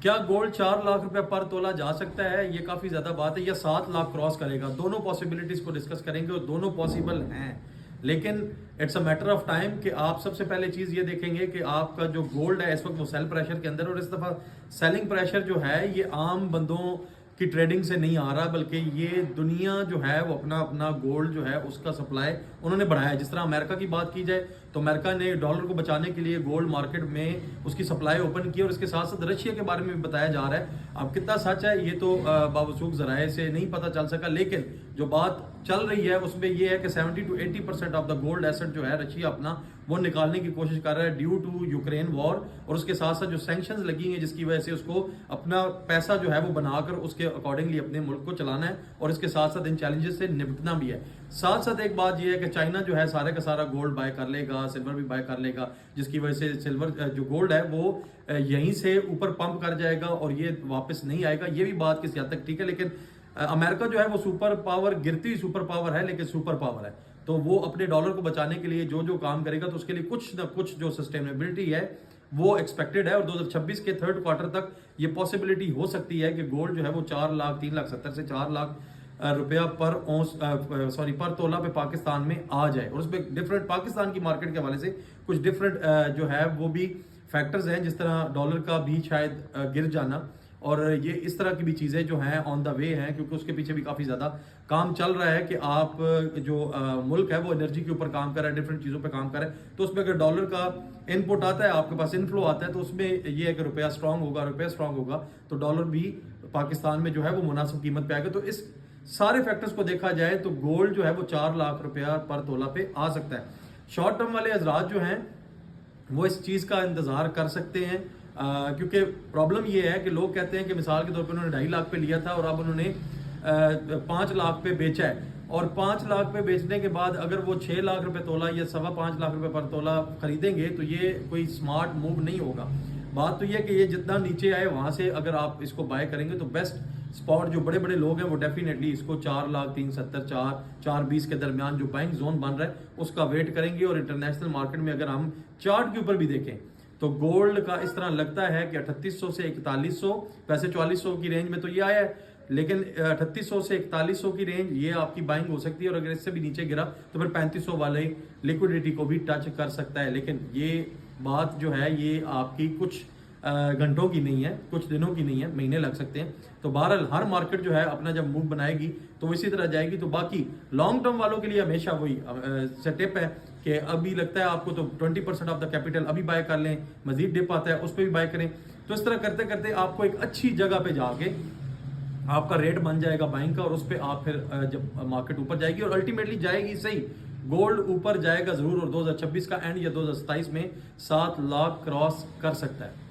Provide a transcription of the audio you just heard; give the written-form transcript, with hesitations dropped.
क्या गोल्ड 4 लाख रुपए पर तोला जा सकता है? ये काफी ज्यादा बात है, या 7 लाख क्रॉस करेगा? दोनों पॉसिबिलिटीज को डिस्कस करेंगे और दोनों पॉसिबल हैं, लेकिन it's a matter of time कि आप सबसे पहले चीज ये देखेंगे कि आपका जो गोल्ड है इस वक्त वो सेल प्रेशर के अंदर, और इस दफा सेलिंग प्रेशर जो है ये आम बंदों की ट्रेडिंग से नहीं आ रहा, बल्कि ये दुनिया जो है वो अपना अपना गोल्ड जो है उसका सप्लाई उन्होंने बढ़ाया है। जिस तरह अमेरिका की बात की जाए तो अमेरिका ने डॉलर को बचाने के लिए गोल्ड मार्केट में उसकी सप्लाई ओपन की, और इसके साथ साथ रशिया के बारे में भी बताया जा रहा है। अब कितना सच है ये तो बावसूख जराए से नहीं पता चल सका, लेकिन जो बात चल रही है उसमें यह है कि 70 to 80% of the gold asset जो है रशिया अपना वो निकालने की कोशिश कर रहा है ड्यू टू यूक्रेन वॉर, और उसके साथ साथ जो सैंक्शंस लगी हैं जिसकी वजह से उसको अपना पैसा जो है वो बनाकर उसके अकॉर्डिंगली अपने मुल्क को चलाना है, और इसके साथ साथ इन चैलेंजेस से निपटना भी है। साथ साथ एक बात यह है कि चाइना जो है सारे का सारा गोल्ड बाय कर लेगा, सिल्वर भी बाय कर लेगा, जिसकी वजह से सिल्वर जो गोल्ड है वो यहीं से ऊपर पंप कर जाएगा और ये वापस नहीं आएगा। ये भी बात किसी हद तक ठीक है, लेकिन अमेरिका जो है वो सुपर पावर, गिरती हुई सुपर पावर है लेकिन सुपर पावर है, तो वो अपने डॉलर को बचाने के लिए जो जो काम करेगा तो उसके लिए कुछ ना कुछ जो सस्टेनेबिलिटी है वो एक्सपेक्टेड है, और 2026 के थर्ड क्वार्टर तक ये पॉसिबिलिटी हो सकती है कि गोल्ड जो है वो 4 लाख 3,70,000 से 4 लाख रुपया पर तोला पे पाकिस्तान में आ जाए। और उसमें डिफरेंट पाकिस्तान की मार्केट के हवाले से कुछ डिफरेंट जो है वो भी फैक्टर्स हैं, जिस तरह डॉलर का भी शायद गिर जाना, और ये इस तरह की भी चीज़ें जो हैं ऑन द वे हैं, क्योंकि उसके पीछे भी काफ़ी ज़्यादा काम चल रहा है कि आप जो मुल्क है वो एनर्जी के ऊपर काम कर रहा है, डिफरेंट चीज़ों पे काम कर रहा है। तो उसमें अगर डॉलर का इनपुट आता है, आपके पास इनफ्लो आता है, तो उसमें ये है कि रुपया स्ट्रांग होगा तो डॉलर भी पाकिस्तान में जो है वो मुनासिब कीमत पे आएगा। तो इस सारे फैक्टर्स को देखा जाए तो गोल्ड जो है वो 4 लाख रुपया पर तोला पे आ सकता है। शॉर्ट टर्म वाले हजरात जो हैं वो इस चीज़ का इंतज़ार कर सकते हैं, क्योंकि प्रॉब्लम ये है कि लोग कहते हैं कि मिसाल के तौर पे उन्होंने 2.5 लाख पे लिया था और अब उन्होंने 5 लाख पे बेचा है, और 5 लाख पे बेचने के बाद अगर वो 6 लाख रुपए तोला या 5.25 लाख रुपए पर तोला खरीदेंगे तो ये कोई स्मार्ट मूव नहीं होगा। बात तो ये कि ये जितना नीचे आए वहां से अगर आप इसको बाय करेंगे तो बेस्ट स्पॉट जो बड़े बड़े लोग हैं वो डेफिनेटली इसको 4 लाख 370 420 के दरमियान जो बाइंग जोन बन रहा है उसका वेट करेंगे। और इंटरनेशनल मार्केट में अगर हम चार्ट के ऊपर भी देखें तो गोल्ड का इस तरह लगता है कि 3800 से 4100, वैसे 4400 की रेंज में तो ये आया है, लेकिन 3800 से 4100 की रेंज ये आपकी बाइंग हो सकती है, और अगर इससे भी नीचे गिरा तो फिर 3500 वाले लिक्विडिटी को भी टच कर सकता है। लेकिन ये बात जो है ये आपकी कुछ घंटों की नहीं है, कुछ दिनों की नहीं है, महीने लग सकते हैं। तो बहरहाल हर मार्केट जो है अपना जब मूव बनाएगी तो इसी तरह जाएगी। तो बाकी लॉन्ग टर्म वालों के लिए हमेशा वही सेटअप है कि अभी लगता है आपको तो 20% ऑफ द कैपिटल अभी बाय कर लें, मजीद डिप आता है उस पर भी बाय करें। तो इस तरह करते करते आपको एक अच्छी जगह पे जाके आपका रेट बन जाएगा बाइंग का, और उस पर आप फिर जब मार्केट ऊपर जाएगी और अल्टीमेटली जाएगी सही, गोल्ड ऊपर जाएगा जरूर, और 2026 का एंड या 2027 में 7 लाख क्रॉस कर सकता है।